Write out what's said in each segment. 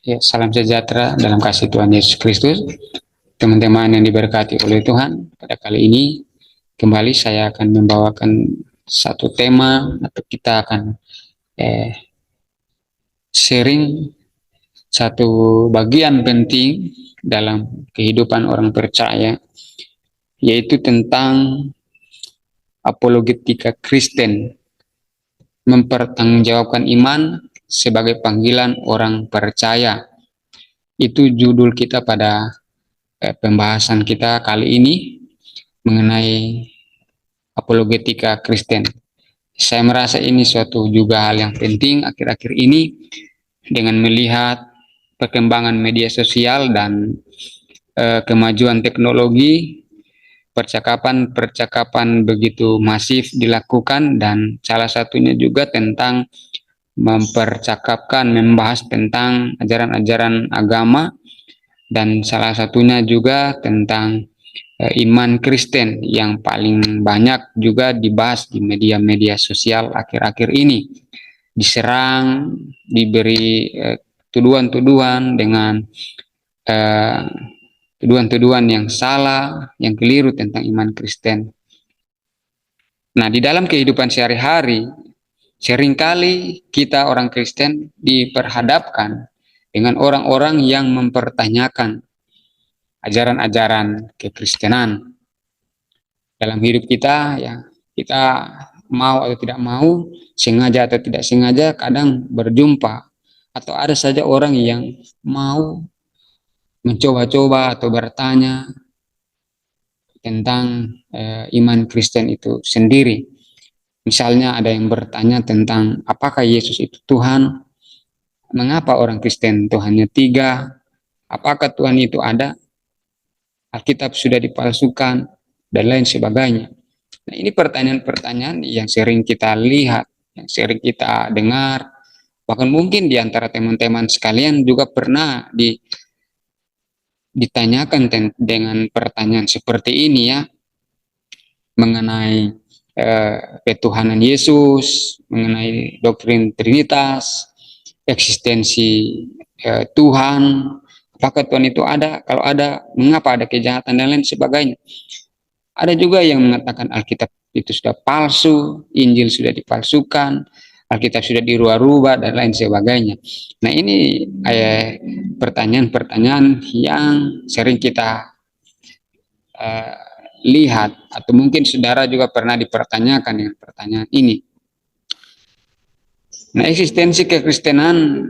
Ya, salam sejahtera dalam kasih Tuhan Yesus Kristus. Teman-teman yang diberkati oleh Tuhan, pada kali ini kembali saya akan membawakan satu tema, atau kita akan sharing satu bagian penting dalam kehidupan orang percaya, yaitu tentang apologetika Kristen, mempertanggungjawabkan iman sebagai panggilan orang percaya. Itu judul kita pada pembahasan kita kali ini mengenai apologetika Kristen. Saya merasa ini suatu juga hal yang penting akhir-akhir ini dengan melihat perkembangan media sosial dan kemajuan teknologi. Percakapan begitu masif dilakukan, dan salah satunya juga tentang membahas tentang ajaran-ajaran agama, dan salah satunya juga tentang iman Kristen yang paling banyak juga dibahas di media-media sosial akhir-akhir ini. Diserang, diberi tuduhan-tuduhan dengan tuduhan-tuduhan yang salah, yang keliru tentang iman Kristen. Nah, di dalam kehidupan sehari-hari, seringkali kita orang Kristen diperhadapkan dengan orang-orang yang mempertanyakan ajaran-ajaran kekristenan dalam hidup kita. Ya, kita mau atau tidak mau, sengaja atau tidak sengaja, kadang berjumpa atau ada saja orang yang mau mencoba-coba atau bertanya tentang iman Kristen itu sendiri. Misalnya ada yang bertanya tentang apakah Yesus itu Tuhan, mengapa orang Kristen Tuhannya 3, apakah Tuhan itu ada, Alkitab sudah dipalsukan, dan lain sebagainya. Nah, ini pertanyaan-pertanyaan yang sering kita lihat, yang sering kita dengar, bahkan mungkin di antara teman-teman sekalian juga pernah ditanyakan dengan pertanyaan seperti ini, ya, mengenai ketuhanan Yesus, mengenai doktrin Trinitas, eksistensi Tuhan, apakah Tuhan itu ada, kalau ada, mengapa ada kejahatan, dan lain sebagainya. Ada juga yang mengatakan Alkitab itu sudah palsu, Injil sudah dipalsukan, Alkitab sudah dirubah-rubah, dan lain sebagainya. Nah, ini pertanyaan-pertanyaan yang sering kita lihat, atau mungkin saudara juga pernah dipertanyakan dengan pertanyaan ini. Nah, eksistensi kekristenan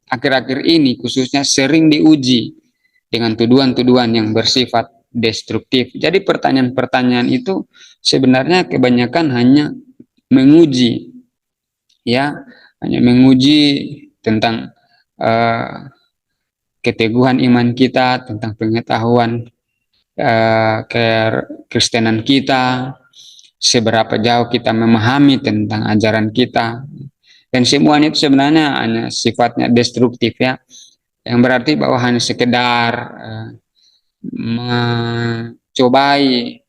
akhir-akhir ini khususnya sering diuji dengan tuduhan-tuduhan yang bersifat destruktif. Jadi pertanyaan-pertanyaan itu sebenarnya kebanyakan hanya menguji, ya, hanya menguji tentang keteguhan iman kita, tentang pengetahuan kekristenan kita, seberapa jauh kita memahami tentang ajaran kita, dan semuanya itu sebenarnya hanya sifatnya destruktif, ya, yang berarti bahwa hanya sekedar mencobai,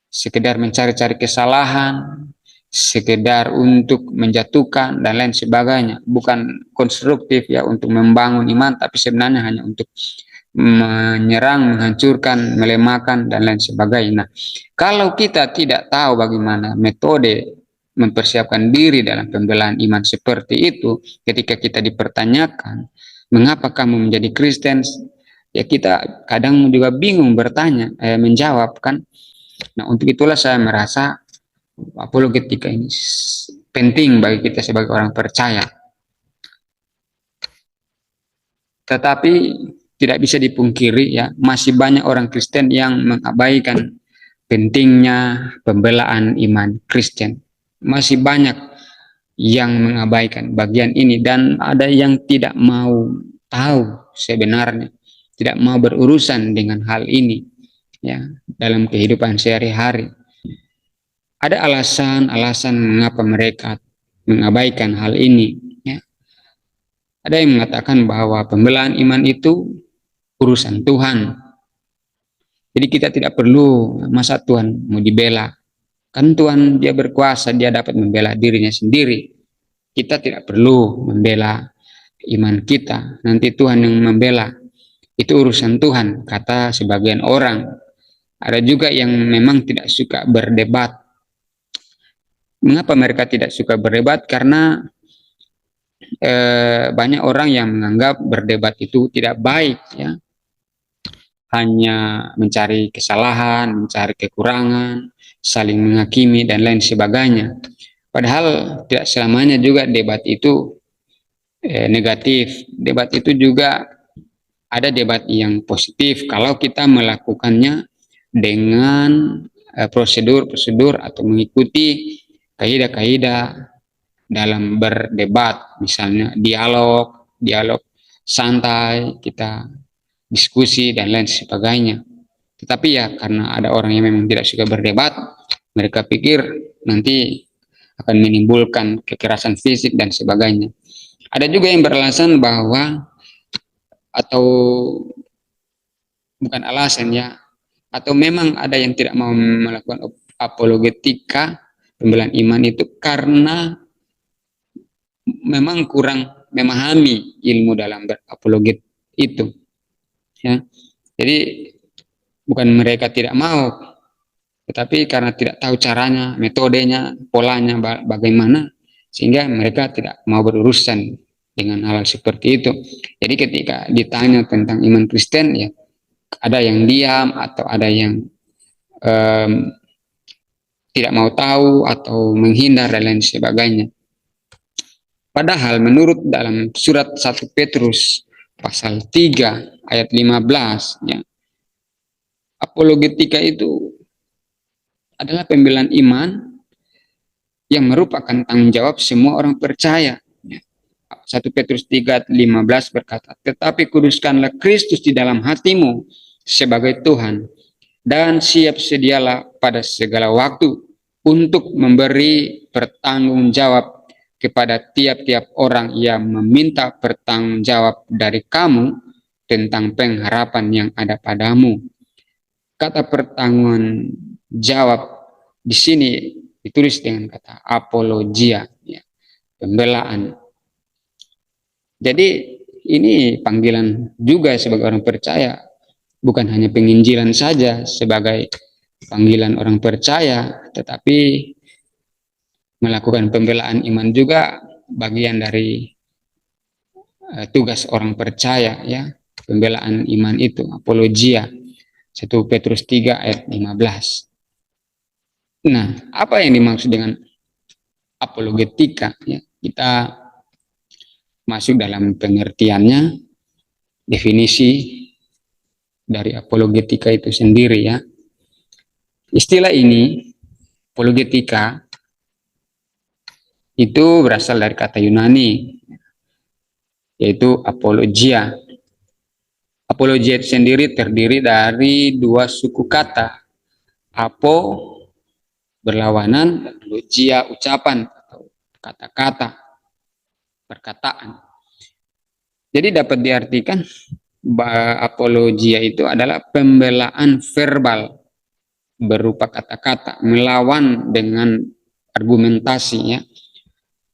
sekedar mencari-cari kesalahan, sekedar untuk menjatuhkan, dan lain sebagainya. Bukan konstruktif, ya, untuk membangun iman, tapi sebenarnya hanya untuk menyerang, menghancurkan, melemahkan, dan lain sebagainya. Nah, kalau kita tidak tahu bagaimana metode mempersiapkan diri dalam pembelaan iman seperti itu, ketika kita dipertanyakan, mengapa kamu menjadi Kristen, ya, kita kadang juga bingung bertanya, menjawab, kan. Nah, untuk itulah saya merasa apologetika ini penting bagi kita sebagai orang percaya. Tetapi tidak bisa dipungkiri, ya, masih banyak orang Kristen yang mengabaikan pentingnya pembelaan iman Kristen. Masih banyak yang mengabaikan bagian ini, dan ada yang tidak mau tahu sebenarnya, tidak mau berurusan dengan hal ini, ya, dalam kehidupan sehari-hari. Ada alasan-alasan mengapa mereka mengabaikan hal ini, ya. Ada yang mengatakan bahwa pembelaan iman itu urusan Tuhan. Jadi kita tidak perlu, masa Tuhan mau dibela? Kan Tuhan dia berkuasa, dia dapat membela dirinya sendiri. Kita tidak perlu membela iman kita. Nanti Tuhan yang membela. Itu urusan Tuhan, kata sebagian orang. Ada juga yang memang tidak suka berdebat. Mengapa mereka tidak suka berdebat? Karena banyak orang yang menganggap berdebat itu tidak baik, ya. Hanya mencari kesalahan, mencari kekurangan, saling menghakimi dan lain sebagainya. Padahal tidak selamanya juga debat itu negatif. Debat itu juga ada debat yang positif kalau kita melakukannya dengan prosedur-prosedur atau mengikuti kaidah-kaidah dalam berdebat, misalnya dialog santai, kita diskusi dan lain sebagainya. Tetapi ya karena ada orang yang memang tidak suka berdebat, mereka pikir nanti akan menimbulkan kekerasan fisik dan sebagainya. Ada juga yang beralasan bahwa, atau bukan alasan ya, atau memang ada yang tidak mau melakukan apologetika, pembelaan iman itu karena memang kurang memahami ilmu dalam berapologet itu, ya. Jadi bukan mereka tidak mau, tetapi karena tidak tahu caranya, metodenya, polanya bagaimana, sehingga mereka tidak mau berurusan dengan hal seperti itu. Jadi ketika ditanya tentang iman Kristen, ya ada yang diam atau ada yang tidak mau tahu atau menghindar dan lain sebagainya. Padahal menurut dalam surat 1 Petrus pasal 3 ayat 15, ya, apologetika itu adalah pembelaan iman yang merupakan tanggung jawab semua orang percaya. 1 Petrus 3 ayat 15 berkata, tetapi kuduskanlah Kristus di dalam hatimu sebagai Tuhan, dan siap sedialah pada segala waktu untuk memberi pertanggung jawab kepada tiap-tiap orang yang meminta pertanggung jawab dari kamu tentang pengharapan yang ada padamu. Kata pertanggung jawab di sini ditulis dengan kata apologia, ya, pembelaan. Jadi ini panggilan juga sebagai orang percaya, bukan hanya penginjilan saja sebagai panggilan orang percaya, tetapi melakukan pembelaan iman juga bagian dari tugas orang percaya, ya. Pembelaan iman itu apologia, 1 Petrus 3 ayat 15. Nah, apa yang dimaksud dengan apologetika, ya? Kita masuk dalam pengertiannya, definisi dari apologetika itu sendiri, ya. Istilah ini, apologetika, itu berasal dari kata Yunani, yaitu apologia. Apologia itu sendiri terdiri dari dua suku kata, apo berlawanan, dan logia ucapan atau kata-kata, perkataan. Jadi dapat diartikan apologia itu adalah pembelaan verbal berupa kata-kata, melawan dengan argumentasi, ya,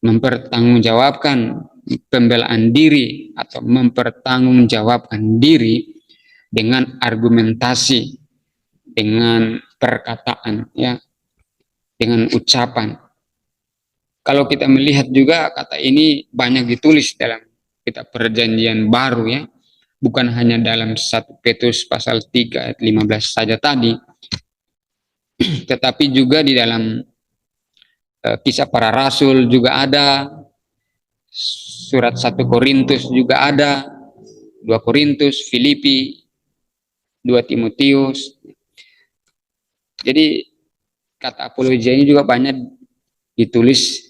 mempertanggungjawabkan pembelaan diri atau mempertanggungjawabkan diri dengan argumentasi, dengan perkataan, ya, dengan ucapan. Kalau kita melihat juga kata ini banyak ditulis dalam kitab Perjanjian Baru, ya, bukan hanya dalam 1 Petrus pasal 3 ayat 15 saja tadi, tetapi juga di dalam Kisah Para Rasul juga ada, surat 1 Korintus juga ada, 2 Korintus, Filipi, 2 Timotius. Jadi kata apologia ini juga banyak ditulis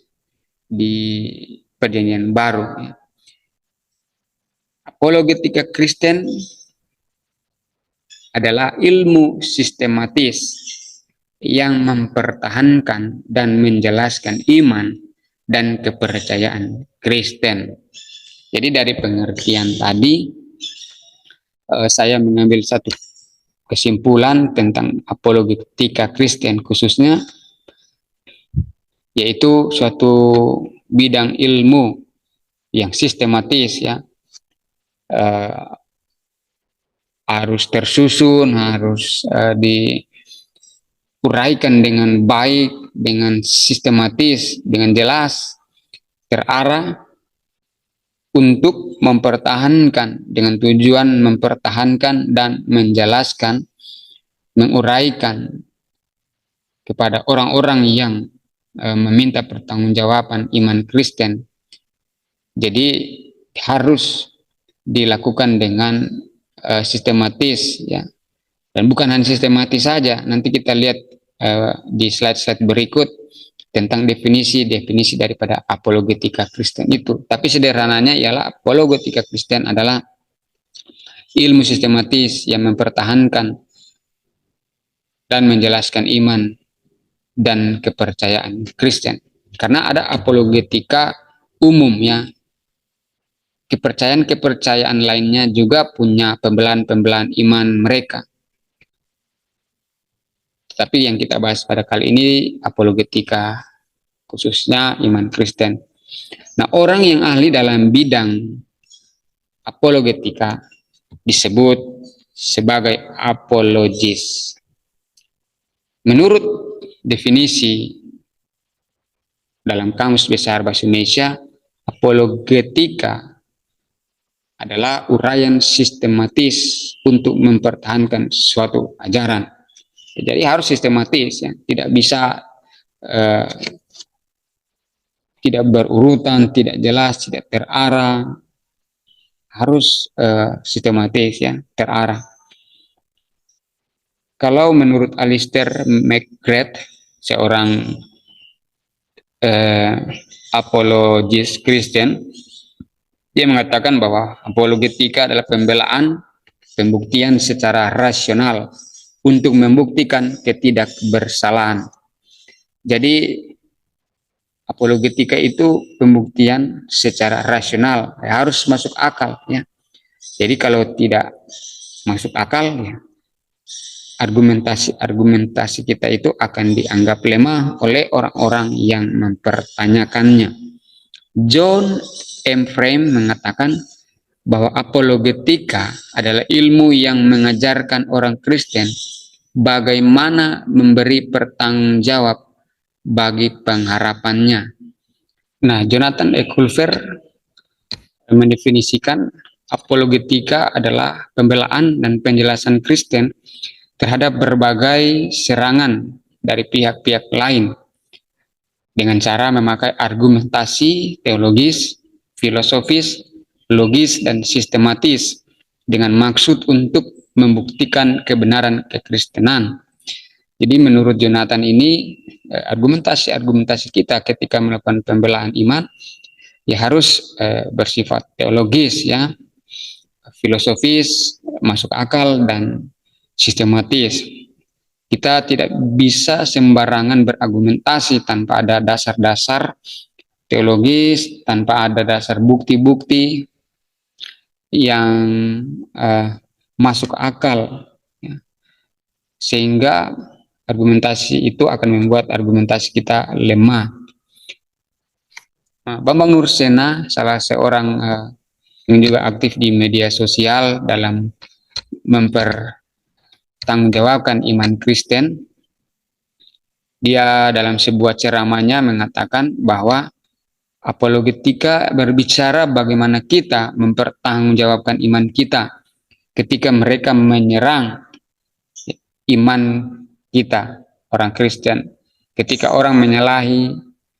di Perjanjian Baru, ya. Apologetika Kristen adalah ilmu sistematis yang mempertahankan dan menjelaskan iman dan kepercayaan Kristen. Jadi dari pengertian tadi, saya mengambil satu kesimpulan tentang apologetika Kristen khususnya, yaitu suatu bidang ilmu yang sistematis ya, harus tersusun, harus diuraikan dengan baik, dengan sistematis, dengan jelas, terarah, untuk mempertahankan, dengan tujuan mempertahankan dan menjelaskan, menguraikan kepada orang-orang yang meminta pertanggungjawaban iman Kristen. Jadi harus dilakukan dengan sistematis ya, dan bukan hanya sistematis saja. Nanti kita lihat di slide-slide berikut tentang definisi daripada apologetika Kristen itu. Tapi sederhananya ialah apologetika Kristen adalah ilmu sistematis yang mempertahankan dan menjelaskan iman dan kepercayaan Kristen. Karena ada apologetika umum ya, kepercayaan lainnya juga punya pembelaan-pembelaan iman mereka. Tapi yang kita bahas pada kali ini apologetika, khususnya iman Kristen. Nah, orang yang ahli dalam bidang apologetika disebut sebagai apologis. Menurut definisi dalam Kamus Besar Bahasa Indonesia, apologetika adalah uraian sistematis untuk mempertahankan suatu ajaran. Jadi harus sistematis ya, tidak bisa tidak berurutan, tidak jelas, tidak terarah, harus sistematis ya, terarah. Kalau menurut Alistair McGrath, seorang apologis Kristen, dia mengatakan bahwa apologetika adalah pembuktian secara rasional untuk membuktikan ketidakbersalahan. Jadi apologetika itu pembuktian secara rasional, ya, harus masuk akal ya. Jadi kalau tidak masuk akal ya, argumentasi kita itu akan dianggap lemah oleh orang-orang yang mempertanyakannya. John M. Frame mengatakan bahwa apologetika adalah ilmu yang mengajarkan orang Kristen bagaimana memberi pertanggungjawab bagi pengharapannya. Nah, Jonathan E. Culver mendefinisikan apologetika adalah pembelaan dan penjelasan Kristen terhadap berbagai serangan dari pihak-pihak lain dengan cara memakai argumentasi teologis, filosofis, logis, dan sistematis dengan maksud untuk membuktikan kebenaran kekristenan. Jadi menurut Jonathan ini, argumentasi kita ketika melakukan pembelaan iman ya harus bersifat teologis ya, filosofis, masuk akal, dan sistematis. Kita tidak bisa sembarangan berargumentasi tanpa ada dasar-dasar teologis, tanpa ada dasar bukti-bukti yang masuk akal ya. Sehingga argumentasi itu akan membuat argumentasi kita lemah. Nah, Bambang Nursena, salah seorang yang juga aktif di media sosial dalam mempertanggungjawabkan iman Kristen, dia dalam sebuah ceramahnya mengatakan bahwa apologetika berbicara bagaimana kita mempertanggungjawabkan iman kita ketika mereka menyerang iman kita, orang Kristen, ketika orang menyalahi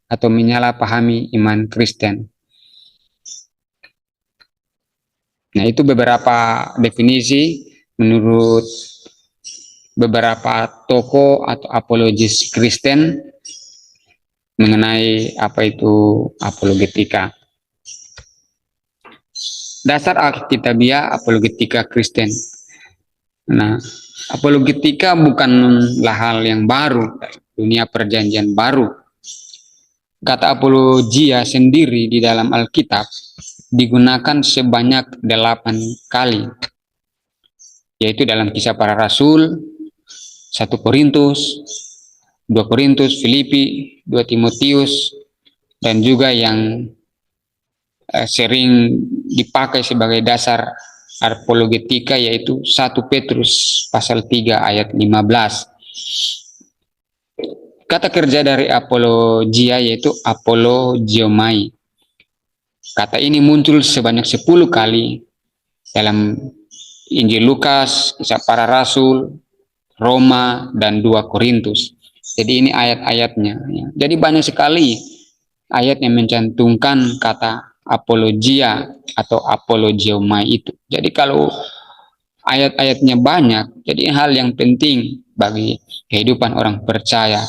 atau menyalahpahami iman Kristen. Nah, itu beberapa definisi menurut beberapa tokoh atau apologis Kristen mengenai apa itu apologetika. Dasar Alkitabiah apologetika Kristen. Nah, apologetika bukanlah hal yang baru dari dunia perjanjian baru. Kata apologia sendiri di dalam Alkitab digunakan sebanyak 8 kali, yaitu dalam Kisah Para Rasul, 1 Korintus, 2 Korintus, Filipi, 2 Timotius, dan juga yang sering dipakai sebagai dasar apologetika, yaitu 1 Petrus pasal 3 ayat 15. Kata kerja dari apologia yaitu apologiomai. Kata ini muncul sebanyak 10 kali dalam Injil Lukas, Kisah Para Rasul, Roma, dan 2 Korintus. Jadi ini ayat-ayatnya. Jadi banyak sekali ayat yang mencantumkan kata apologia atau apologiomai itu. Jadi kalau ayat-ayatnya banyak, jadi hal yang penting bagi kehidupan orang percaya.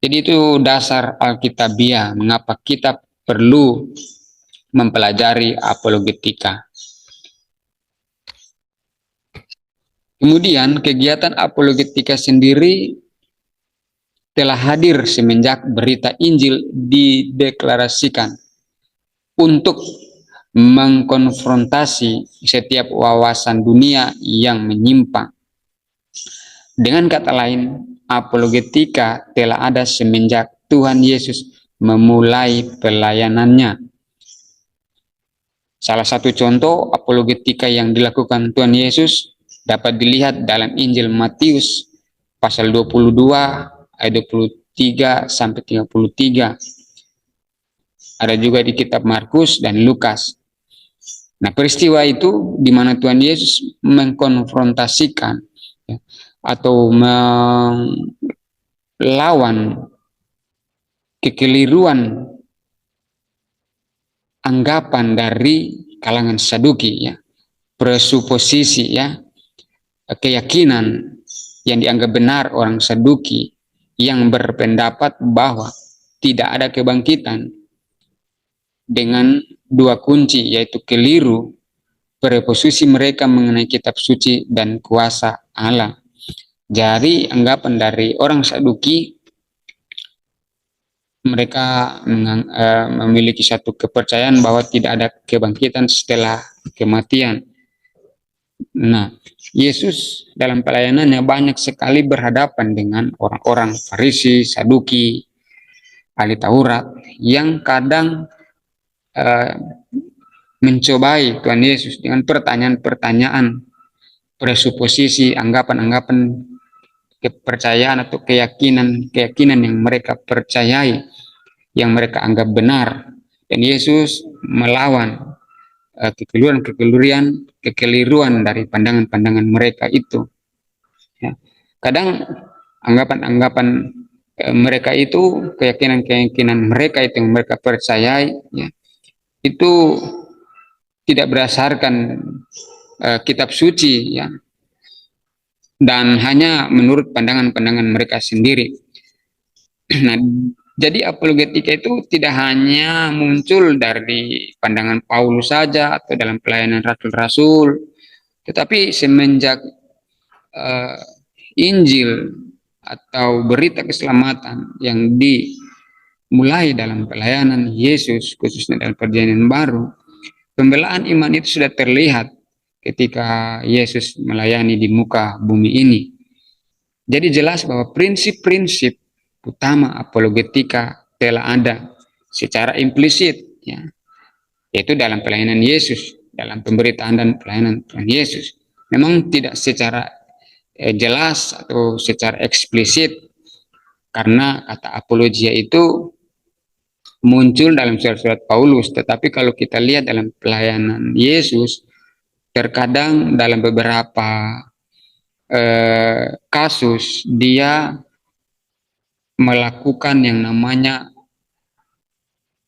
Jadi itu dasar Alkitabiah, mengapa kita perlu mempelajari apologetika. Kemudian kegiatan apologetika sendiri telah hadir semenjak berita Injil dideklarasikan untuk mengkonfrontasi setiap wawasan dunia yang menyimpang. Dengan kata lain, apologetika telah ada semenjak Tuhan Yesus memulai pelayanannya. Salah satu contoh apologetika yang dilakukan Tuhan Yesus dapat dilihat dalam Injil Matius pasal 22 ayat 23 sampai 33. Ada juga di kitab Markus dan Lukas. Nah, peristiwa itu di mana Tuhan Yesus mengkonfrontasikan atau melawan kekeliruan anggapan dari kalangan Saduki, ya, presuposisi, ya, keyakinan yang dianggap benar orang Saduki yang berpendapat bahwa tidak ada kebangkitan dengan 2 kunci, yaitu keliru preposisi mereka mengenai kitab suci dan kuasa Allah. Jadi anggapan dari orang Saduki, mereka memiliki satu kepercayaan bahwa tidak ada kebangkitan setelah kematian. Nah, Yesus dalam pelayanannya banyak sekali berhadapan dengan orang-orang Farisi, Saduki, ahli Taurat yang kadang mencobai Tuhan Yesus dengan pertanyaan-pertanyaan, presuposisi, anggapan-anggapan, kepercayaan atau keyakinan yang mereka percayai, yang mereka anggap benar. Dan Yesus melawan kekeliruan dari pandangan-pandangan mereka itu. Ya. Kadang anggapan-anggapan mereka itu, keyakinan mereka itu yang mereka percayai, ya, itu tidak berdasarkan kitab suci, ya, dan hanya menurut pandangan-pandangan mereka sendiri. Nah, jadi apologetika itu tidak hanya muncul dari pandangan Paulus saja atau dalam pelayanan rasul-rasul, tetapi semenjak Injil atau berita keselamatan yang dimulai dalam pelayanan Yesus, khususnya dalam Perjanjian Baru, pembelaan iman itu sudah terlihat ketika Yesus melayani di muka bumi ini. Jadi jelas bahwa prinsip-prinsip utama apologetika telah ada secara implisit, ya, yaitu dalam pelayanan Yesus, dalam pemberitaan dan pelayanan Tuhan Yesus. Memang tidak secara jelas atau secara eksplisit, karena kata apologia itu muncul dalam surat-surat Paulus, tetapi kalau kita lihat dalam pelayanan Yesus, terkadang dalam beberapa kasus dia melakukan yang namanya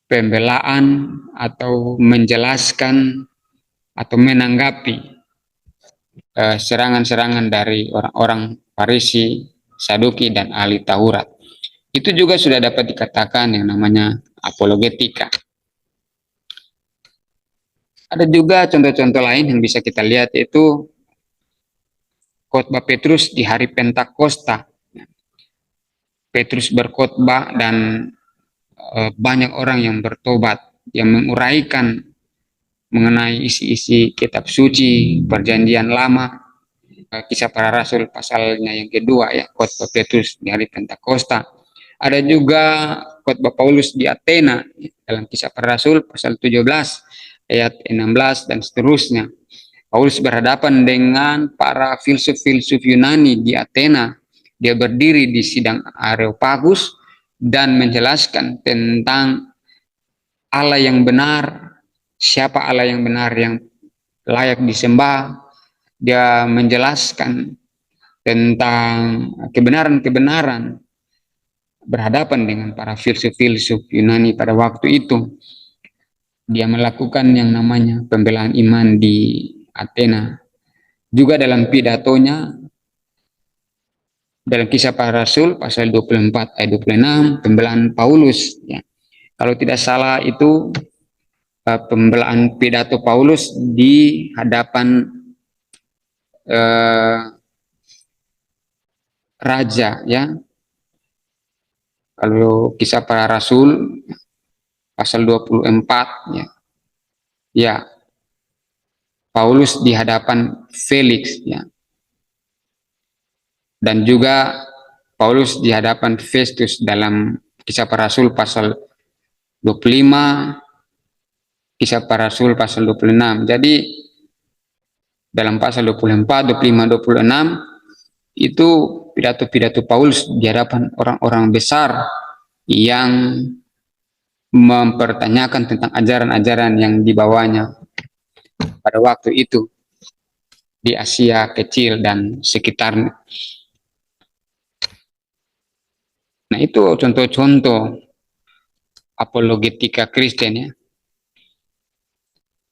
pembelaan atau menjelaskan atau menanggapi serangan-serangan dari orang-orang Farisi, Saduki, dan ahli Taurat. Itu juga sudah dapat dikatakan yang namanya apologetika. Ada juga contoh-contoh lain yang bisa kita lihat, yaitu khotbah Petrus di hari Pentakosta. Petrus berkhotbah dan banyak orang yang bertobat, yang menguraikan mengenai isi-isi kitab suci, Perjanjian Lama, Kisah Para Rasul pasalnya yang kedua, ya, khotbah Petrus di hari Pentakosta. Ada juga khotbah Paulus di Athena dalam Kisah Para Rasul pasal 17 ayat 16 dan seterusnya. Paulus berhadapan dengan para filsuf-filsuf Yunani di Athena. Dia berdiri di sidang Areopagus dan menjelaskan tentang Allah yang benar, siapa Allah yang benar yang layak disembah. Dia menjelaskan tentang kebenaran-kebenaran berhadapan dengan para filsuf-filsuf Yunani pada waktu itu. Dia melakukan yang namanya pembelaan iman di Athena. Juga dalam pidatonya dalam Kisah Para Rasul pasal 24 ayat 26 pembelaan Paulus ya. Kalau tidak salah itu pembelaan pidato Paulus di hadapan raja ya. Kalau Kisah Para Rasul pasal 24 ya. Ya. Paulus di hadapan Felix ya. Dan juga Paulus di hadapan Festus dalam Kisah Para Rasul pasal 25, Kisah Para Rasul pasal 26. Jadi dalam pasal 24, 25, 26 itu pidato-pidato Paulus di hadapan orang-orang besar yang mempertanyakan tentang ajaran-ajaran yang dibawanya pada waktu itu di Asia Kecil dan sekitarnya. Nah, itu contoh-contoh apologetika Kristen ya.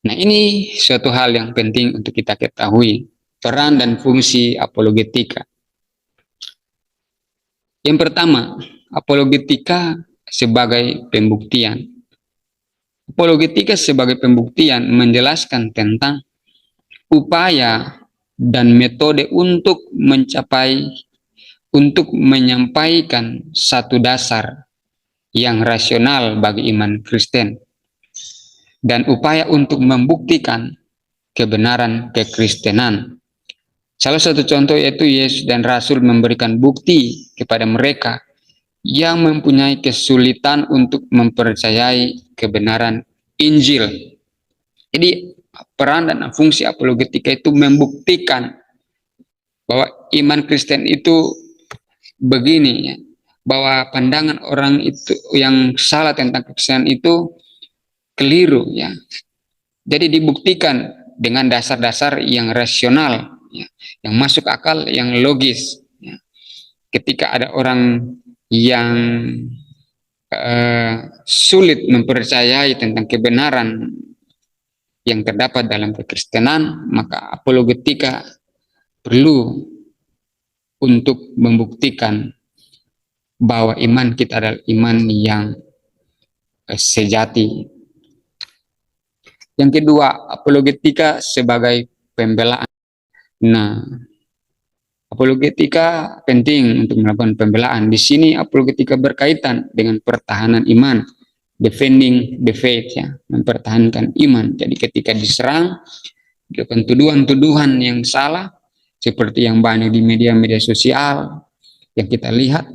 Nah, ini suatu hal yang penting untuk kita ketahui, peran dan fungsi apologetika. Yang pertama, apologetika sebagai pembuktian. Apologetika sebagai pembuktian menjelaskan tentang upaya dan metode untuk menyampaikan satu dasar yang rasional bagi iman Kristen dan upaya untuk membuktikan kebenaran kekristenan. Salah satu contoh yaitu Yesus dan Rasul memberikan bukti kepada mereka yang mempunyai kesulitan untuk mempercayai kebenaran Injil. Jadi peran dan fungsi apologetika itu membuktikan bahwa iman Kristen itu begini ya, bahwa pandangan orang itu yang salah tentang kekristenan itu keliru ya. Jadi dibuktikan dengan dasar-dasar yang rasional ya, yang masuk akal, yang logis ya. Ketika ada orang yang sulit mempercayai tentang kebenaran yang terdapat dalam kekristenan, maka apologetika perlu untuk membuktikan bahwa iman kita adalah iman yang sejati. Yang kedua, apologetika sebagai pembelaan. Nah, apologetika penting untuk melakukan pembelaan. Di sini apologetika berkaitan dengan pertahanan iman, defending the faith ya, mempertahankan iman. Jadi ketika diserang, dilakukan tuduhan-tuduhan yang salah, seperti yang banyak di media-media sosial yang kita lihat,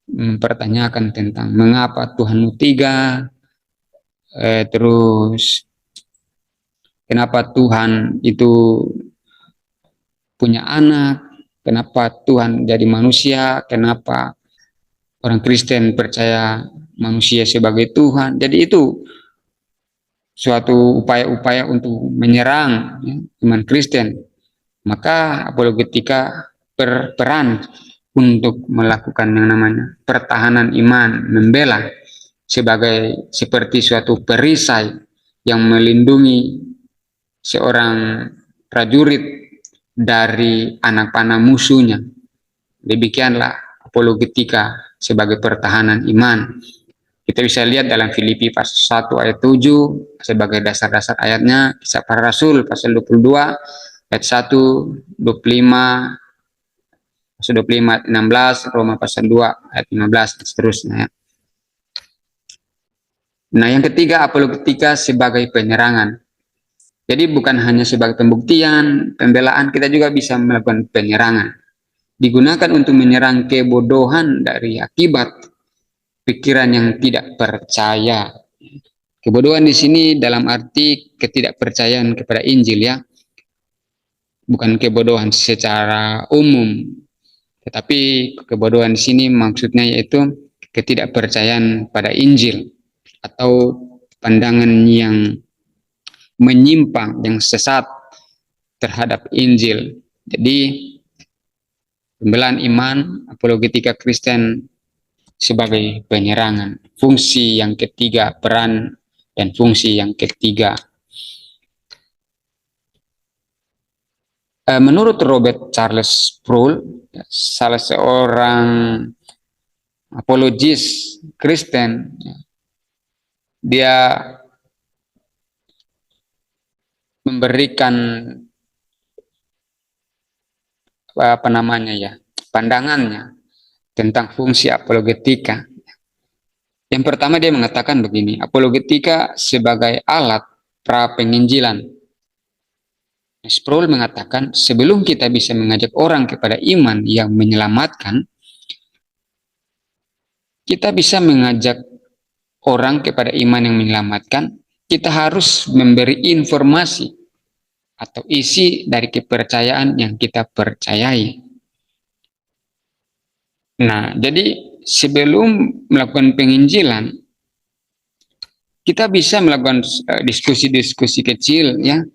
mempertanyakan tentang mengapa Tuhanmu tiga, terus kenapa Tuhan itu punya anak, kenapa Tuhan jadi manusia, kenapa orang Kristen percaya manusia sebagai Tuhan. Jadi itu suatu upaya-upaya untuk menyerang ya, iman Kristen. Maka apologetika berperan untuk melakukan yang namanya pertahanan iman, membela seperti suatu perisai yang melindungi seorang prajurit dari anak panah musuhnya. Demikianlah apologetika sebagai pertahanan iman. Kita bisa lihat dalam Filipi pasal 1 ayat 7 sebagai dasar-dasar ayatnya, Kisah Para Rasul pasal 22 ayat 1, 25, pasal 25 ayat 16, Roma pasal 2 ayat 15, dan seterusnya. Nah, yang ketiga, apologetika sebagai penyerangan. Jadi bukan hanya sebagai pembuktian, pembelaan, kita juga bisa melakukan penyerangan. Digunakan untuk menyerang kebodohan dari akibat pikiran yang tidak percaya. Kebodohan di sini dalam arti ketidakpercayaan kepada Injil ya, bukan kebodohan secara umum, tetapi kebodohan di sini maksudnya yaitu ketidakpercayaan pada Injil atau pandangan yang menyimpang, yang sesat terhadap Injil. Jadi pembelaan iman, apologetika Kristen sebagai penyerangan. Fungsi yang ketiga, peran dan fungsi yang ketiga. Menurut Robert Charles Sproul, salah seorang apologis Kristen, dia memberikan apa namanya ya, pandangannya tentang fungsi apologetika. Yang pertama dia mengatakan begini, apologetika sebagai alat pra penginjilan. Sproul mengatakan, sebelum kita bisa mengajak orang kepada iman yang menyelamatkan, kita bisa mengajak orang kepada iman yang menyelamatkan, kita harus memberi informasi atau isi dari kepercayaan yang kita percayai. Nah, jadi sebelum melakukan penginjilan, kita bisa melakukan diskusi-diskusi kecil ya,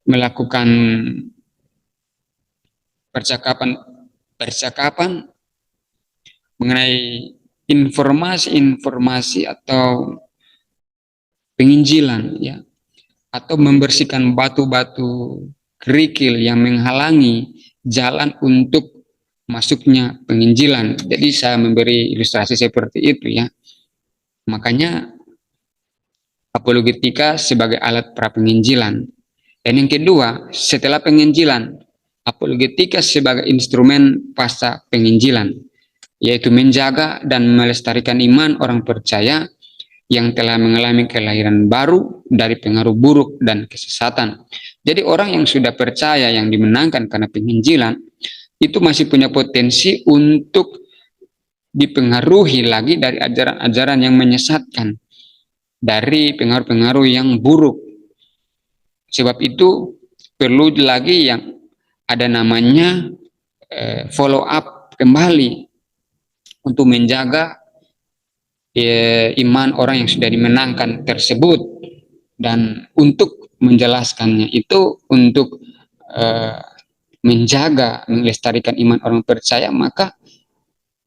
melakukan percakapan mengenai informasi-informasi atau penginjilan ya, atau membersihkan batu-batu kerikil yang menghalangi jalan untuk masuknya penginjilan. Jadi saya memberi ilustrasi seperti itu ya. Makanya apologetika sebagai alat pra penginjilan. Dan yang kedua, setelah penginjilan, apologetika sebagai instrumen pasca penginjilan, yaitu menjaga dan melestarikan iman orang percaya yang telah mengalami kelahiran baru dari pengaruh buruk dan kesesatan. Jadi orang yang sudah percaya, yang dimenangkan karena penginjilan, itu masih punya potensi untuk dipengaruhi lagi dari ajaran-ajaran yang menyesatkan, dari pengaruh-pengaruh yang buruk. Sebab itu perlu lagi yang ada namanya follow up kembali untuk menjaga iman orang yang sudah dimenangkan tersebut. Dan untuk menjelaskannya itu untuk menjaga, melestarikan iman orang percaya, maka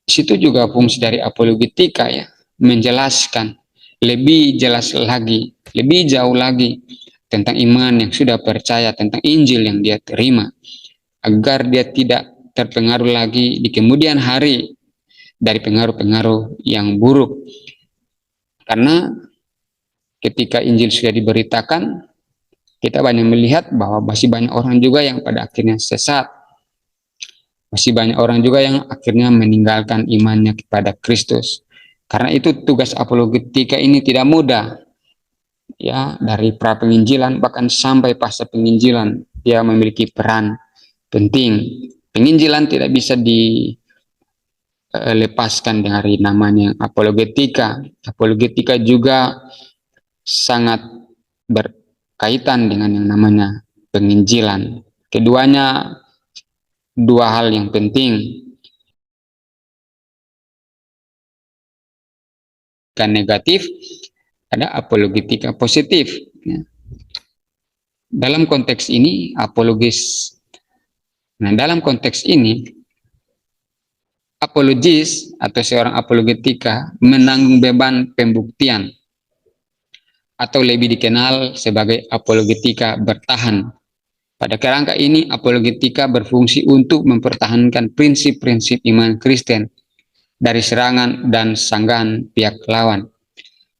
situ juga fungsi dari apologetika ya, menjelaskan lebih jelas lagi, lebih jauh lagi tentang iman yang sudah percaya, tentang Injil yang dia terima, agar dia tidak terpengaruh lagi di kemudian hari dari pengaruh-pengaruh yang buruk. Karena ketika Injil sudah diberitakan, kita banyak melihat bahwa masih banyak orang juga yang pada akhirnya sesat. Masih banyak orang juga yang akhirnya meninggalkan imannya kepada Kristus. Karena itu tugas apologetika ini tidak mudah. Ya, dari pra penginjilan bahkan sampai pasca penginjilan, dia memiliki peran penting. Penginjilan tidak bisa dilepaskan dari namanya apologetika. Apologetika juga sangat berkaitan dengan yang namanya penginjilan. Keduanya dua hal yang penting. Kan negatif, ada apologetika positif. Dalam konteks ini, dalam konteks ini, apologis atau seorang apologetika menanggung beban pembuktian atau lebih dikenal sebagai apologetika bertahan. Pada kerangka ini, apologetika berfungsi untuk mempertahankan prinsip-prinsip iman Kristen dari serangan dan sanggahan pihak lawan.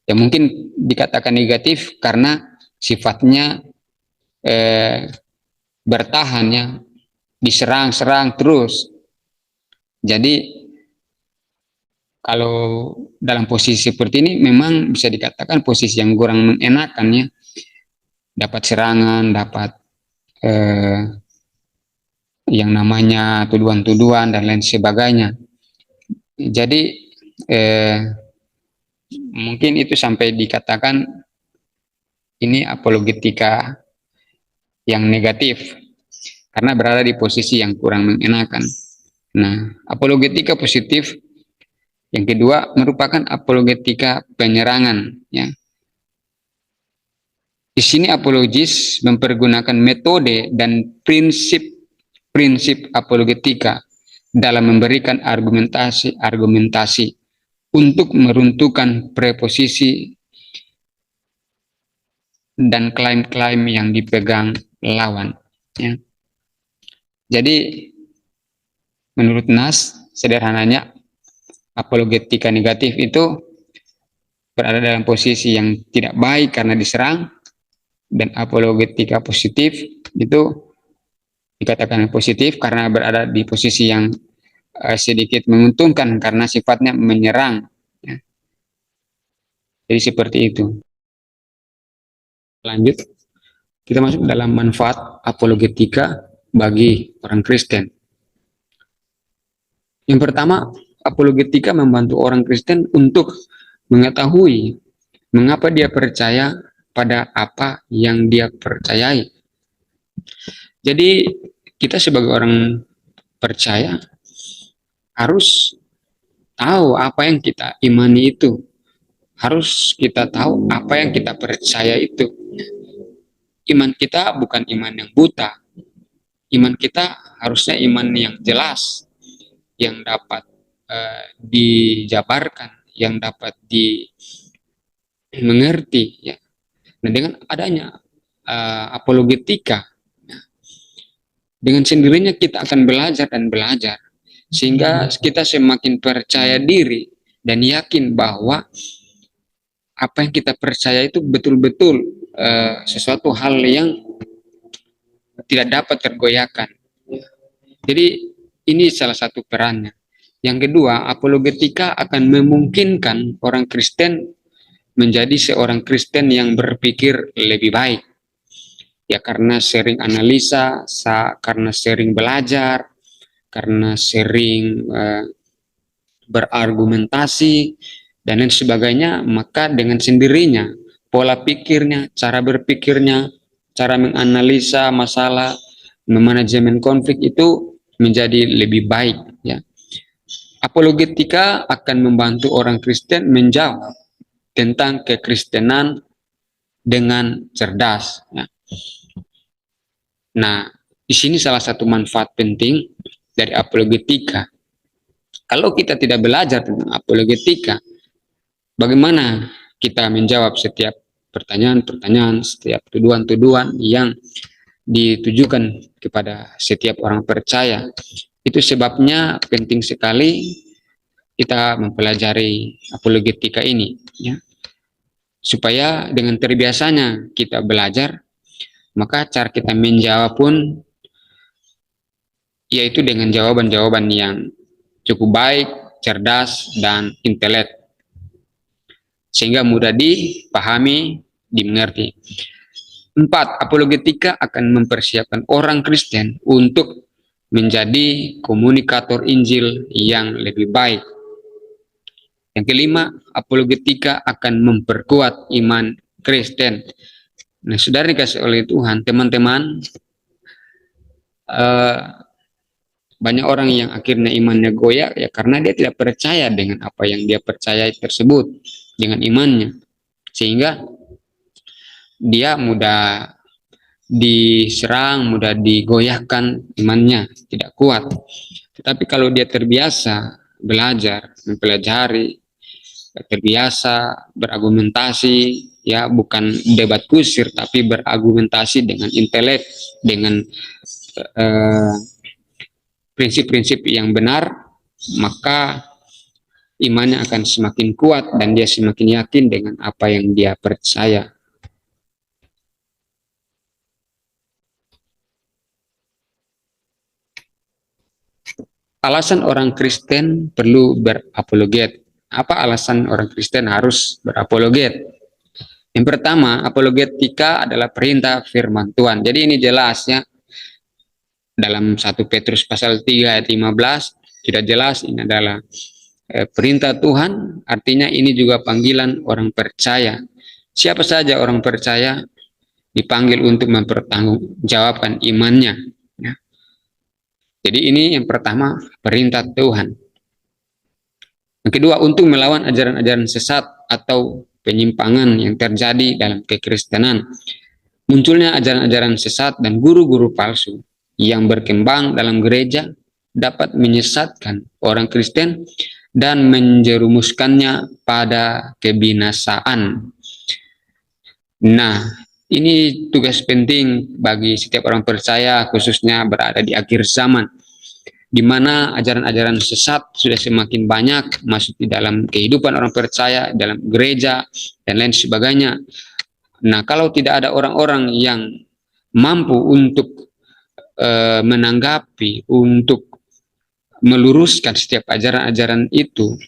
Yang mungkin dikatakan negatif karena sifatnya bertahan ya, diserang-serang terus. Jadi kalau dalam posisi seperti ini memang bisa dikatakan posisi yang kurang mengenakan ya. Dapat serangan, dapat yang namanya tuduhan-tuduhan dan lain sebagainya. Jadi mungkin itu sampai dikatakan ini apologetika yang negatif karena berada di posisi yang kurang mengenakan. Nah, apologetika positif yang kedua merupakan apologetika penyerangan. Ya. Di sini apologis mempergunakan metode dan prinsip apologetika dalam memberikan argumentasi untuk meruntuhkan preposisi dan klaim-klaim yang dipegang lawan. Ya. Jadi menurut Nas, sederhananya apologetika negatif itu berada dalam posisi yang tidak baik karena diserang, dan apologetika positif itu dikatakan positif karena berada di posisi yang sedikit menguntungkan karena sifatnya menyerang. Ya. Jadi seperti itu. Lanjut, kita masuk dalam manfaat apologetika bagi orang Kristen. Yang pertama, apologetika membantu orang Kristen untuk mengetahui mengapa dia percaya pada apa yang dia percayai. Jadi kita sebagai orang percaya harus tahu apa yang kita imani itu. Harus kita tahu apa yang kita percaya itu. Iman kita bukan iman yang buta. Iman kita harusnya iman yang jelas, yang dapat dijabarkan, yang dapat dimengerti. Ya. Nah, dengan adanya apologetika, dengan sendirinya kita akan belajar dan belajar, sehingga kita semakin percaya diri dan yakin bahwa apa yang kita percaya itu betul-betul sesuatu hal yang tidak dapat tergoyahkan. Jadi ini salah satu perannya. Yang kedua, apologetika akan memungkinkan orang Kristen menjadi seorang Kristen yang berpikir lebih baik. Ya karena sering analisa, karena sering belajar, karena sering berargumentasi, dan lain sebagainya, maka dengan sendirinya pola pikirnya, cara berpikirnya, cara menganalisa masalah, memanajemen konflik itu menjadi lebih baik. Ya. Apologetika akan membantu orang Kristen menjawab tentang kekristenan dengan cerdas. Ya. Nah, di sini salah satu manfaat penting dari apologetika. Kalau kita tidak belajar tentang apologetika, bagaimana kita menjawab setiap pertanyaan-pertanyaan, setiap tuduhan-tuduhan yang ditujukan kepada setiap orang percaya? Itu sebabnya penting sekali kita mempelajari apologetika ini, ya. Supaya dengan terbiasanya kita belajar, maka cara kita menjawab pun yaitu dengan jawaban-jawaban yang cukup baik, cerdas, dan intelek, sehingga mudah dipahami, dimengerti. 4. Apologetika akan mempersiapkan orang Kristen untuk menjadi komunikator Injil yang lebih baik. Yang kelima, apologetika akan memperkuat iman Kristen. Nah, saudara dikasih oleh Tuhan, teman-teman, banyak orang yang akhirnya imannya goyah ya karena dia tidak percaya dengan apa yang dia percaya tersebut, dengan imannya, sehingga dia mudah diserang, mudah digoyahkan imannya, tidak kuat. Tetapi kalau dia terbiasa belajar, mempelajari, terbiasa berargumentasi, ya bukan debat kusir, tapi berargumentasi dengan intelek, dengan prinsip-prinsip yang benar, maka imannya akan semakin kuat dan dia semakin yakin dengan apa yang dia percaya. Alasan orang Kristen perlu berapologet. Apa alasan orang Kristen harus berapologet? Yang pertama, apologetika adalah perintah firman Tuhan. Jadi ini jelas ya. Dalam 1 Petrus pasal 3 ayat 15 tidak jelas ini adalah perintah Tuhan, artinya ini juga panggilan orang percaya. Siapa saja orang percaya dipanggil untuk mempertanggungjawabkan imannya. Ya. Jadi ini yang pertama, perintah Tuhan. Yang kedua, untuk melawan ajaran-ajaran sesat atau penyimpangan yang terjadi dalam kekristenan. Munculnya ajaran-ajaran sesat dan guru-guru palsu yang berkembang dalam gereja dapat menyesatkan orang Kristen dan menjerumuskannya pada kebinasaan. Nah, ini tugas penting bagi setiap orang percaya, khususnya berada di akhir zaman, di mana ajaran-ajaran sesat sudah semakin banyak masuk di dalam kehidupan orang percaya, dalam gereja, dan lain sebagainya. Nah, kalau tidak ada orang-orang yang mampu untuk menanggapi, untuk meluruskan setiap ajaran-ajaran itu,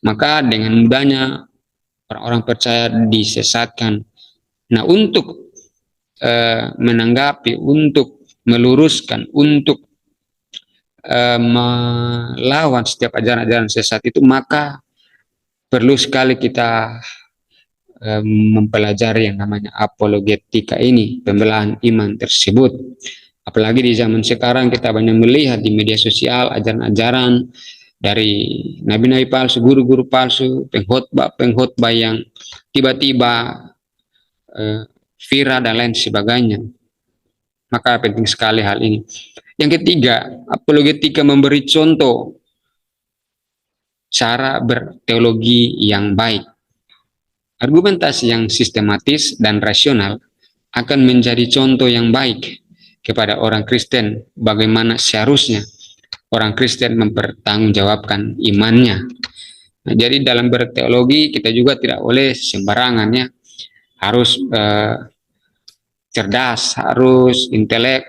maka dengan mudahnya orang-orang percaya disesatkan. Nah, untuk menanggapi, untuk meluruskan, untuk melawan setiap ajaran-ajaran sesat itu, maka perlu sekali kita mempelajari yang namanya apologetika ini, pembelaan iman tersebut. Apalagi di zaman sekarang kita banyak melihat di media sosial ajaran-ajaran dari nabi-nabi palsu, guru-guru palsu, pengkhotbah yang tiba-tiba viral dan lain sebagainya. Maka penting sekali hal ini. Yang ketiga, apologetika memberi contoh cara berteologi yang baik. Argumentasi yang sistematis dan rasional akan menjadi contoh yang baik kepada orang Kristen bagaimana seharusnya orang Kristen mempertanggungjawabkan imannya. Nah, jadi dalam berteologi kita juga tidak boleh sembarangan, ya. Harus cerdas, harus intelek,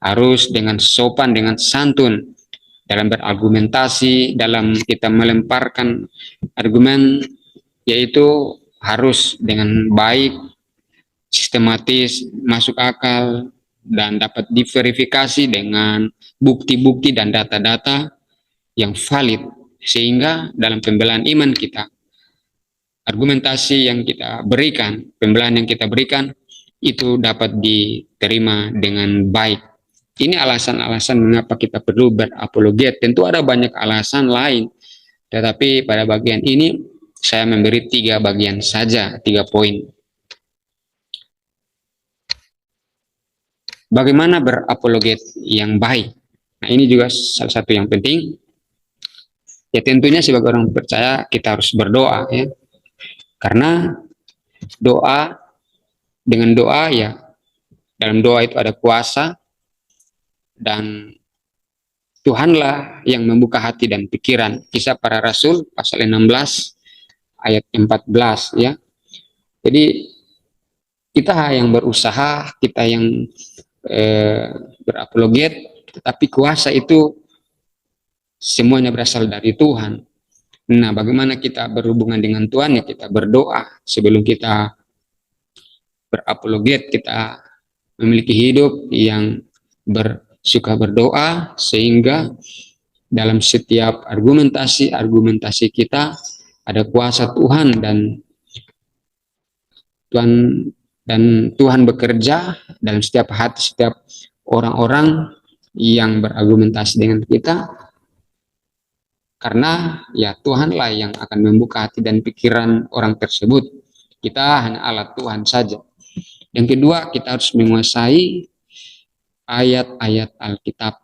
harus dengan sopan, dengan santun dalam berargumentasi, dalam kita melemparkan argumen, yaitu harus dengan baik, sistematis, masuk akal, dan dapat diverifikasi dengan bukti-bukti dan data-data yang valid, sehingga dalam pembelaan iman kita, argumentasi yang kita berikan, pembelaan yang kita berikan, itu dapat diterima dengan baik. Ini alasan-alasan mengapa kita perlu berapologet. Tentu ada banyak alasan lain, tetapi pada bagian ini saya memberi 3 bagian saja, 3 poin. Bagaimana berapologet yang baik? Nah, ini juga salah satu yang penting. Ya, tentunya sebagai orang percaya kita harus berdoa, ya. Karena dengan doa, ya, dalam doa itu ada kuasa, dan Tuhanlah yang membuka hati dan pikiran. Kisah Para Rasul pasal 16 ayat 14, ya. Jadi kita yang berusaha, kita yang berapologet, tetapi kuasa itu semuanya berasal dari Tuhan. Nah, bagaimana kita berhubungan dengan Tuhan? Ya, kita berdoa sebelum kita berapologet. Kita memiliki hidup yang suka berdoa, sehingga dalam setiap argumentasi kita ada kuasa Tuhan, dan Tuhan bekerja dalam setiap hati setiap orang-orang yang berargumentasi dengan kita, karena ya Tuhanlah yang akan membuka hati dan pikiran orang tersebut. Kita hanya alat Tuhan saja. Yang kedua, kita harus menguasai ayat-ayat Alkitab,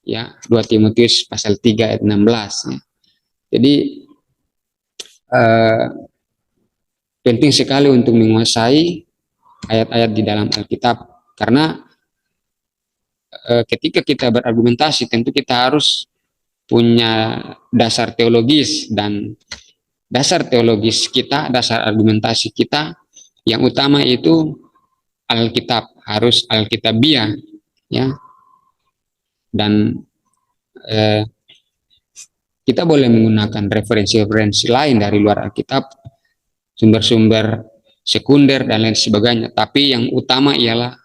ya. 2 Timotius pasal 3 ayat 16, ya. Jadi penting sekali untuk menguasai ayat-ayat di dalam Alkitab, karena ketika kita berargumentasi tentu kita harus punya dasar teologis, dan dasar teologis kita, dasar argumentasi kita yang utama itu Alkitab, harus Alkitabiah, ya. Dan kita boleh menggunakan referensi-referensi lain dari luar Alkitab, sumber-sumber sekunder dan lain sebagainya, tapi yang utama ialah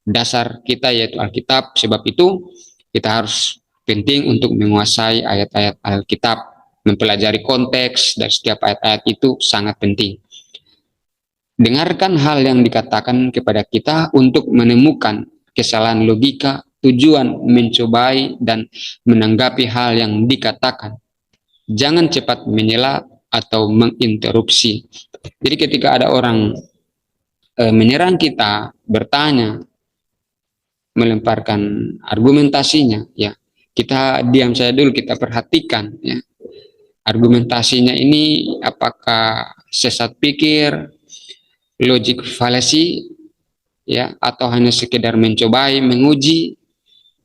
dasar kita, yaitu Alkitab. Sebab itu kita harus penting untuk menguasai ayat-ayat Alkitab. Mempelajari konteks dari setiap ayat-ayat itu sangat penting. Dengarkan hal yang dikatakan kepada kita untuk menemukan kesalahan logika, tujuan mencobai dan menanggapi hal yang dikatakan. Jangan cepat menyela atau menginterupsi. Jadi ketika ada orang menyerang kita, bertanya, melemparkan argumentasinya, ya kita diam saja dulu, kita perhatikan, ya argumentasinya ini apakah sesat pikir, logik falasi, ya atau hanya sekedar mencobai, menguji.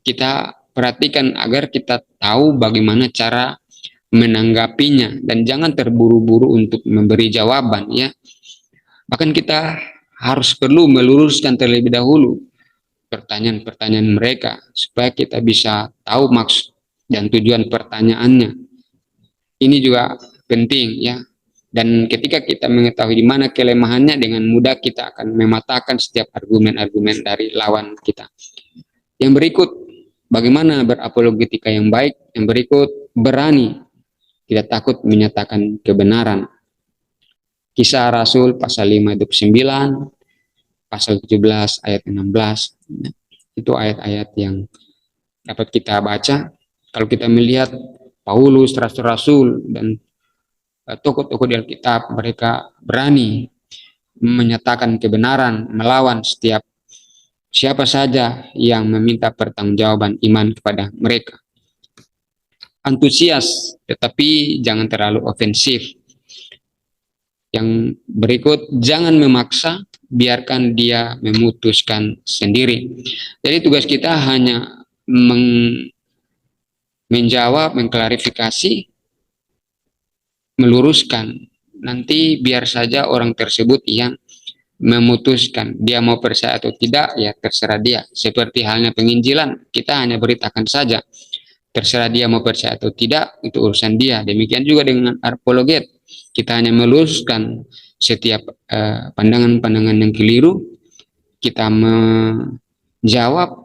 Kita perhatikan agar kita tahu bagaimana cara menanggapinya dan jangan terburu-buru untuk memberi jawaban, ya. Bahkan kita harus perlu meluruskan terlebih dahulu pertanyaan-pertanyaan mereka supaya kita bisa tahu maksud dan tujuan pertanyaannya. Ini juga penting, ya. Dan ketika kita mengetahui di mana kelemahannya, dengan mudah kita akan mematahkan setiap argumen-argumen dari lawan kita. Yang berikut, bagaimana berapologetika yang baik? Yang berikut, berani, tidak takut menyatakan kebenaran. Kisah Rasul pasal 5 ayat 9, pasal 17 ayat 16. Itu ayat-ayat yang dapat kita baca. Kalau kita melihat Paulus, rasul-rasul, dan tokoh-tokoh di Alkitab, mereka berani menyatakan kebenaran, melawan setiap siapa saja yang meminta pertanggungjawaban iman kepada mereka. Antusias, tetapi jangan terlalu ofensif. Yang berikut, jangan memaksa, biarkan dia memutuskan sendiri. Jadi tugas kita hanya menjawab, mengklarifikasi, meluruskan. Nanti biar saja orang tersebut yang memutuskan dia mau percaya atau tidak, ya terserah dia. Seperti halnya penginjilan, kita hanya beritakan saja, terserah dia mau percaya atau tidak, itu urusan dia. Demikian juga dengan apologet, kita hanya meluruskan setiap pandangan-pandangan yang keliru, kita menjawab,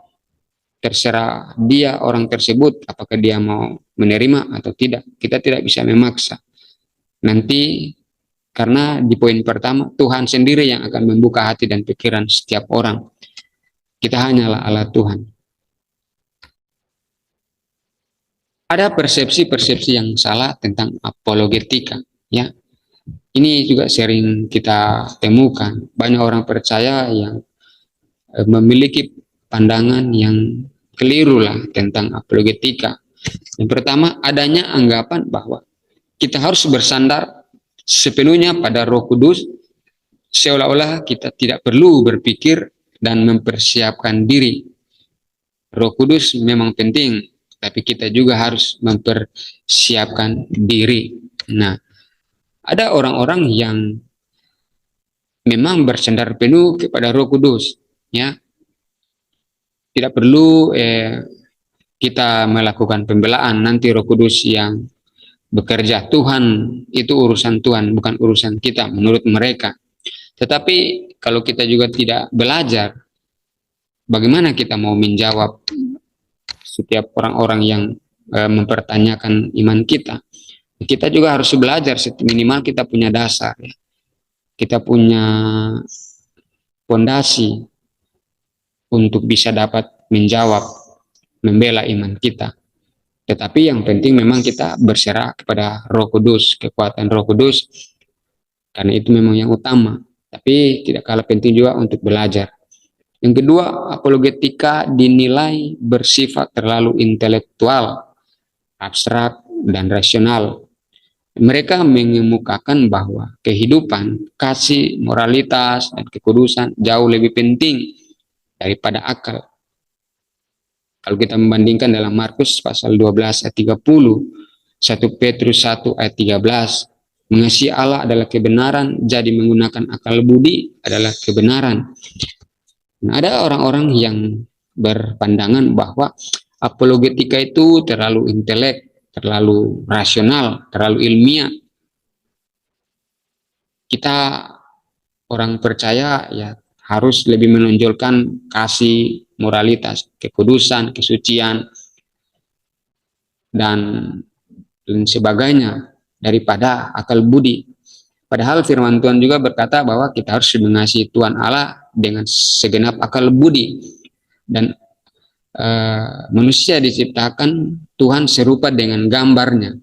terserah dia orang tersebut apakah dia mau menerima atau tidak. Kita tidak bisa memaksa. Nanti karena di poin pertama, Tuhan sendiri yang akan membuka hati dan pikiran setiap orang. Kita hanyalah alat Tuhan. Ada persepsi-persepsi yang salah tentang apologetika, ya. Ini juga sering kita temukan. Banyak orang percaya yang memiliki pandangan yang keliru lah tentang apologetika. Yang pertama, adanya anggapan bahwa kita harus bersandar sepenuhnya pada Roh Kudus, seolah-olah kita tidak perlu berpikir dan mempersiapkan diri. Roh Kudus memang penting, tapi kita juga harus mempersiapkan diri. Nah, ada orang-orang yang memang bersandar penuh kepada Roh Kudus, ya. Tidak perlu kita melakukan pembelaan, nanti Roh Kudus yang bekerja. Tuhan itu urusan Tuhan, bukan urusan kita menurut mereka. Tetapi kalau kita juga tidak belajar, bagaimana kita mau menjawab setiap orang-orang yang mempertanyakan iman kita? Kita juga harus belajar, minimal kita punya dasar, ya. Kita punya fondasi untuk bisa dapat menjawab, membela iman kita. Tetapi yang penting memang kita berserah kepada Roh Kudus, kekuatan Roh Kudus, karena itu memang yang utama. Tapi tidak kalah penting juga untuk belajar. Yang kedua, apologetika dinilai bersifat terlalu intelektual, abstrak, dan rasional. Mereka mengemukakan bahwa kehidupan, kasih, moralitas, dan kekudusan jauh lebih penting daripada akal. Kalau kita membandingkan dalam Markus pasal 12 ayat 30, 1 Petrus 1 ayat 13, mengasihi Allah adalah kebenaran, jadi menggunakan akal budi adalah kebenaran. Nah, ada orang-orang yang berpandangan bahwa apologetika itu terlalu intelek, terlalu rasional, terlalu ilmiah. Kita orang percaya ya harus lebih menonjolkan kasih, moralitas, kekudusan, kesucian, dan dan sebagainya daripada akal budi. Padahal firman Tuhan juga berkata bahwa kita harus mengasihi Tuhan Allah dengan segenap akal budi. Dan manusia diciptakan Tuhan serupa dengan gambarnya.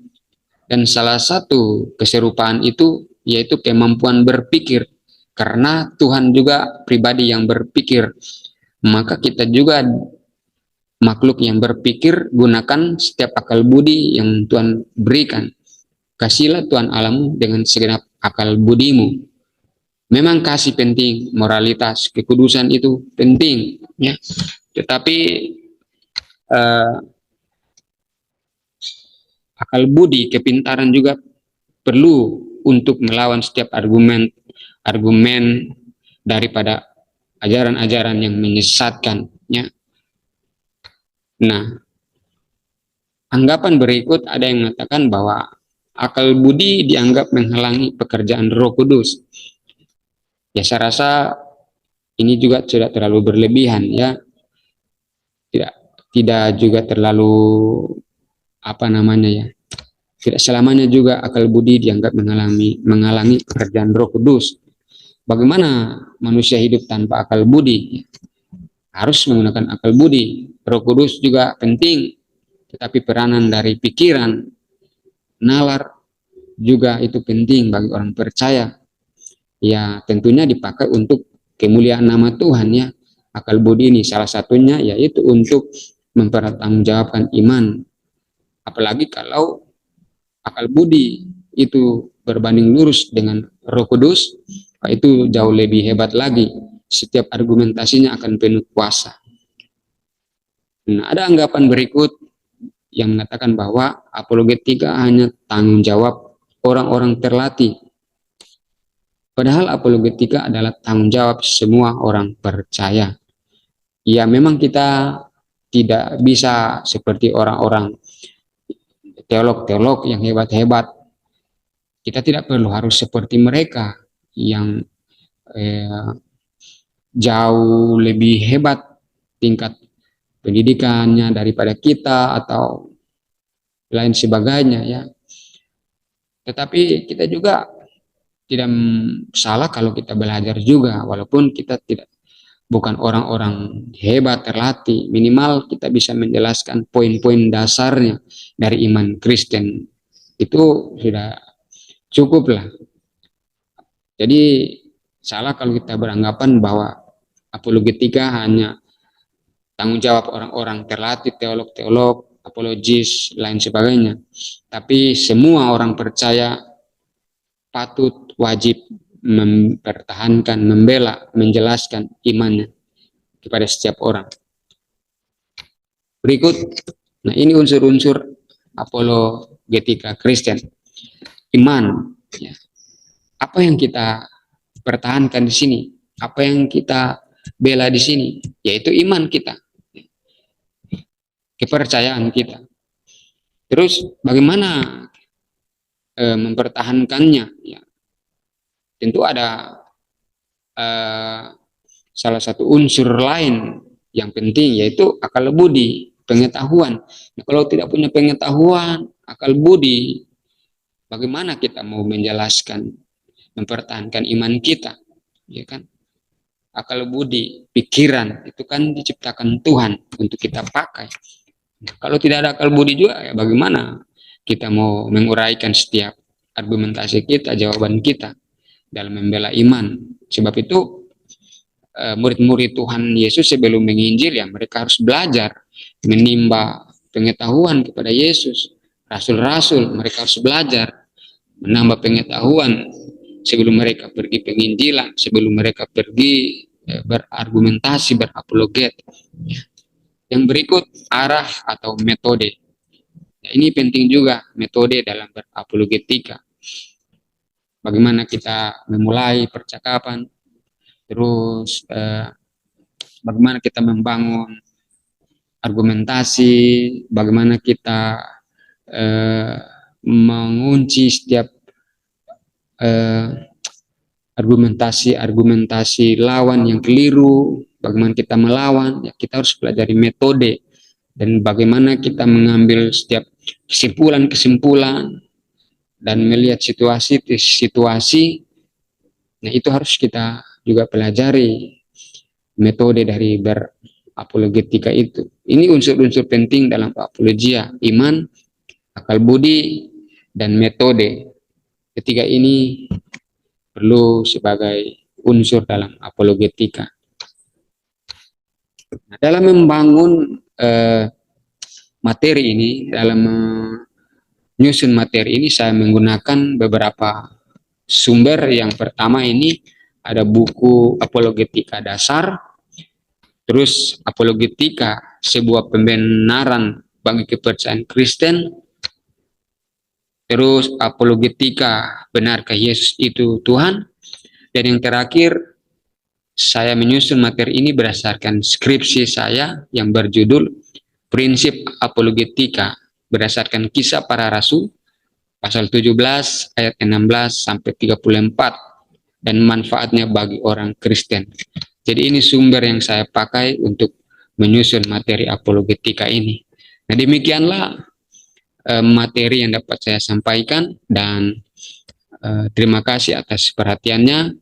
Dan salah satu keserupaan itu yaitu kemampuan berpikir. Karena Tuhan juga pribadi yang berpikir, maka kita juga makhluk yang berpikir. Gunakan setiap akal budi yang Tuhan berikan. Kasihlah Tuhan Allahmu dengan segenap akal budimu. Memang kasih penting, moralitas, kekudusan itu penting, ya. Tetapi akal budi, kepintaran juga perlu untuk melawan setiap argumen daripada ajaran-ajaran yang menyesatkan, ya. Nah, anggapan berikut ada yang mengatakan bahwa akal budi dianggap menghalangi pekerjaan Roh Kudus. Ya, saya rasa ini juga tidak terlalu berlebihan, ya. Tidak juga terlalu tidak selamanya juga akal budi dianggap menghalangi pekerjaan Roh Kudus. Bagaimana manusia hidup tanpa akal budi? Harus menggunakan akal budi. Roh Kudus juga penting, tetapi peranan dari pikiran, nalar juga itu penting bagi orang percaya. Ya, tentunya dipakai untuk kemuliaan nama Tuhan, ya. Akal budi ini salah satunya yaitu untuk mempertanggungjawabkan iman. Apalagi kalau akal budi itu berbanding lurus dengan Roh Kudus, itu jauh lebih hebat lagi. Setiap argumentasinya akan penuh kuasa. Nah, ada anggapan berikut yang mengatakan bahwa apologetika hanya tanggung jawab orang-orang terlatih. Padahal apologetika adalah tanggung jawab semua orang percaya. Ya, memang kita tidak bisa seperti orang-orang teolog-teolog yang hebat-hebat. Kita tidak perlu harus seperti mereka yang jauh lebih hebat tingkat pendidikannya daripada kita atau lain sebagainya, ya. Tetapi kita juga tidak salah kalau kita belajar juga, walaupun kita bukan orang-orang hebat terlatih. Minimal kita bisa menjelaskan poin-poin dasarnya dari iman Kristen, itu sudah cukup lah. Jadi salah kalau kita beranggapan bahwa apologetika hanya tanggung jawab orang-orang terlatih, teolog-teolog, apologis, lain sebagainya. Tapi semua orang percaya patut, wajib mempertahankan, membela, menjelaskan imannya kepada setiap orang. Berikut, nah ini unsur-unsur apologetika Kristen. Iman, ya. Apa yang kita pertahankan di sini? Apa yang kita bela di sini? Yaitu iman kita, kepercayaan kita. Terus bagaimana mempertahankannya? Ya. Tentu ada salah satu unsur lain yang penting, yaitu akal budi, pengetahuan. Nah, kalau tidak punya pengetahuan, akal budi, bagaimana kita mau menjelaskan, mempertahankan iman kita, ya kan? Akal budi, pikiran itu kan diciptakan Tuhan untuk kita pakai. Nah, kalau tidak ada akal budi juga, ya bagaimana kita mau menguraikan setiap argumentasi kita, jawaban kita dalam membela iman. Sebab itu murid-murid Tuhan Yesus sebelum menginjil, ya mereka harus belajar menimba pengetahuan kepada Yesus. Rasul-rasul mereka harus belajar menambah pengetahuan sebelum mereka pergi penginjilan, sebelum mereka pergi berargumentasi, berapologet. Yang berikut, arah atau metode. Ya, ini penting juga, metode dalam berapologetika. Bagaimana kita memulai percakapan, terus bagaimana kita membangun argumentasi, bagaimana kita mengunci setiap argumentasi lawan yang keliru, bagaimana kita melawan, ya kita harus pelajari metode, dan bagaimana kita mengambil setiap kesimpulan-kesimpulan dan melihat situasi-situasi. Nah, itu harus kita juga pelajari metode dari berapologetika itu. Ini unsur-unsur penting dalam apologia: iman, akal budi, dan metode. Ketiga ini perlu sebagai unsur dalam apologetika. Nah, dalam membangun materi ini, dalam menyusun materi ini, saya menggunakan beberapa sumber. Yang pertama ini ada buku Apologetika Dasar, terus Apologetika, sebuah pembenaran bagi kepercayaan Kristen, terus Apologetika, benarkah Yesus itu Tuhan, dan yang terakhir saya menyusun materi ini berdasarkan skripsi saya yang berjudul Prinsip Apologetika berdasarkan Kisah Para Rasul pasal 17 ayat 16 sampai 34 dan manfaatnya bagi orang Kristen. Jadi ini sumber yang saya pakai untuk menyusun materi apologetika ini. Nah, demikianlah materi yang dapat saya sampaikan, dan terima kasih atas perhatiannya.